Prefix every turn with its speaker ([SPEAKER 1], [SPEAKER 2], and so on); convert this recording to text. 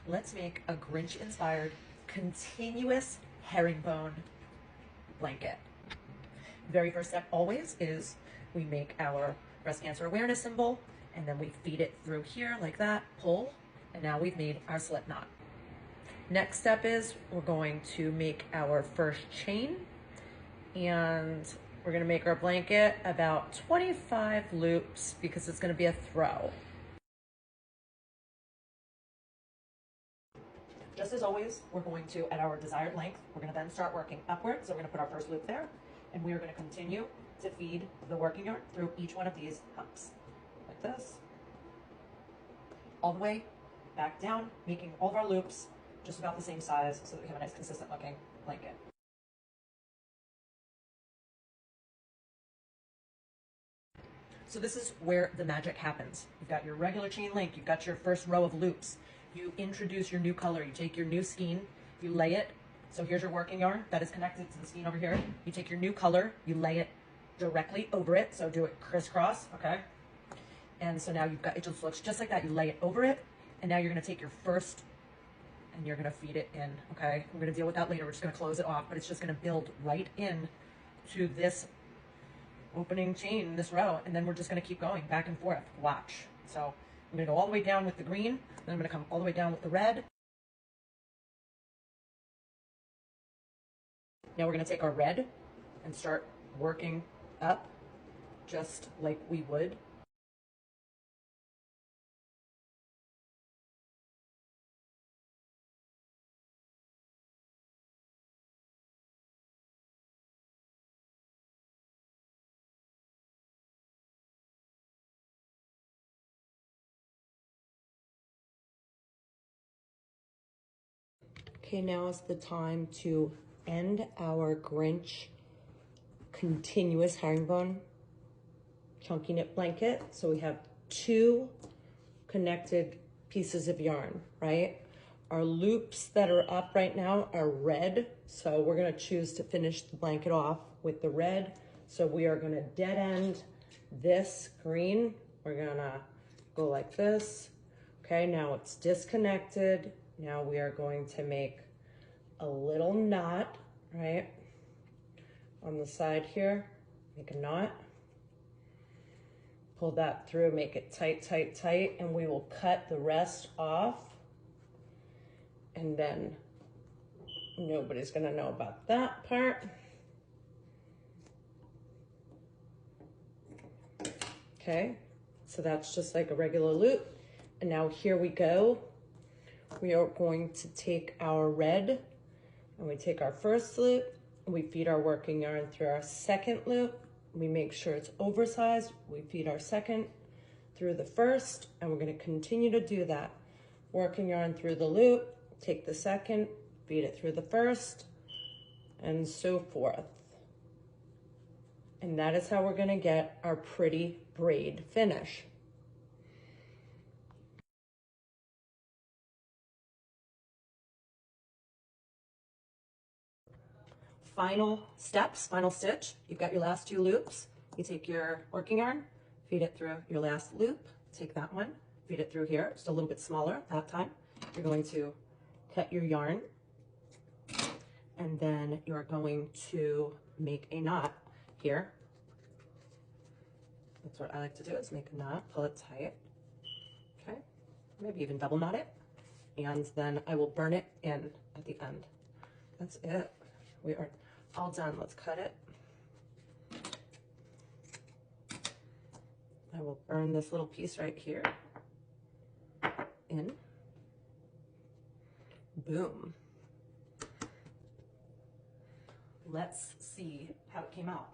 [SPEAKER 1] Let's make a Grinch inspired continuous herringbone blanket. Very first step always is we make our breast cancer awareness symbol, and then we feed it through here like that, pull, and now we've made our slip knot. Next step is we're going to make our first chain, and we're going to make our blanket about 25 loops because it's going to be a throw. Just as always, we're going to, at our desired length, we're going to then start working upwards. So we're going to put our first loop there, and we are going to continue to feed the working yarn through each one of these humps, like this, all the way back down, making all of our loops just about the same size so that we have a nice consistent looking blanket. So this is where the magic happens. You've got your regular chain link, you've got your first row of loops. You introduce your new color, you take your new skein, you lay it. So here's your working yarn that is connected to the skein over here. You take your new color, you lay it directly over it. So do it crisscross, okay? And so now you've got, it just looks just like that. You lay it over it, and now you're gonna take your first and you're gonna feed it in, okay? We're gonna deal with that later. We're just gonna close it off, but it's just gonna build right in to this opening chain, this row, and then we're just gonna keep going back and forth. Watch. So I'm gonna go all the way down with the green, then I'm gonna come all the way down with the red. Now we're gonna take our red and start working up just like we would. Okay, now is the time to end our Grinch continuous herringbone chunky knit blanket. So we have two connected pieces of yarn, right? Our loops that are up right now are red. So we're gonna choose to finish the blanket off with the red. So we are gonna dead end this green. We're gonna go like this. Okay, now it's disconnected. Now we are going to make a little knot, right? On the side here, make a knot. Pull that through, make it tight, tight, tight, and we will cut the rest off. And then nobody's gonna know about that part. Okay, so that's just like a regular loop. And now here we go. We are going to take our red and we take our first loop and we feed our working yarn through our second loop. We make sure it's oversized. We feed our second through the first, and we're going to continue to do that. Working yarn through the loop, take the second, feed it through the first, and so forth. And that is how we're going to get our pretty braid finish. Final steps, final stitch. You've got your last two loops. You take your working yarn, feed it through your last loop, take that one, feed it through here, just a little bit smaller that time. You're going to cut your yarn, and then you're going to make a knot here. That's what I like to do, is make a knot, pull it tight, okay? Maybe even double knot it, and then I will burn it in at the end. That's it. We are all done. Let's cut it. I will burn this little piece right here in. Boom. Let's see how it came out.